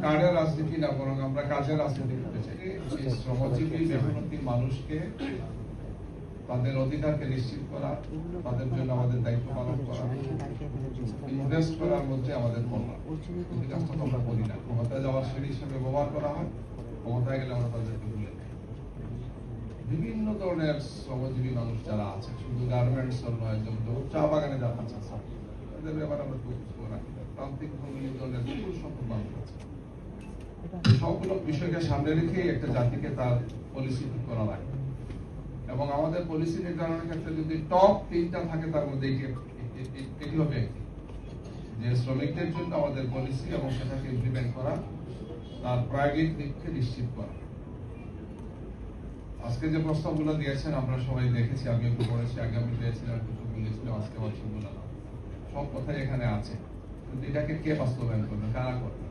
কার্ডের রাজনীতি না, বরং আমরা কাজের রাজনীতি করতে চাই। শ্রমজীবী মেহনতি মানুষকে তাদের অধিকারকে নিশ্চিত করা, তাদের জন্য আমাদের দায়িত্ব পালন করা, ইনভেস্ট করার মধ্যে আমাদের কল্যাণ। এই কাজটা আমরা করি না। ক্ষমতায় যাওয়ার সিঁড়ি হিসেবে ব্যবহার করা হয়, ক্ষমতায় গেলে আমরা তাদেরকে ভুলে যাই। বিভিন্ন ধরনের শ্রমজীবী মানুষ যারা আছে, শুধু গার্মেন্টস নয়, যেমন চা বাগানে যারা আছে তাদের ব্যাপারে আমরা রাখি। প্রান্তিক ধরনের বিপুল সংখ্যক মানুষ আছে। সবগুলো বিষয়কে সামনে রেখে একটা জাতিকে তার পলিসি করা লাগে, এবং আমাদের পলিসি নির্ধারণের ক্ষেত্রে যদি টপ 3টা থাকে তার মধ্যে এটি হবে যে শ্রমিকদের জন্য আমাদের পলিসি এবং সেটাকে ইমপ্লিমেন্ট করা, তার প্রায়োগিক দিককে নিশ্চিত করা। আজকে যে প্রস্তাবগুলো দিয়েছেন আমরা সবাই দেখেছি, আমি একটু পড়েছি, আগামী দিয়েছিলাম, কিছু বলেছিলাম, আজকে আবার শুনবো না, সব কথাই এখানে আছে। কিন্তু এটাকে কে বাস্তবায়ন করবে, কারা করবে?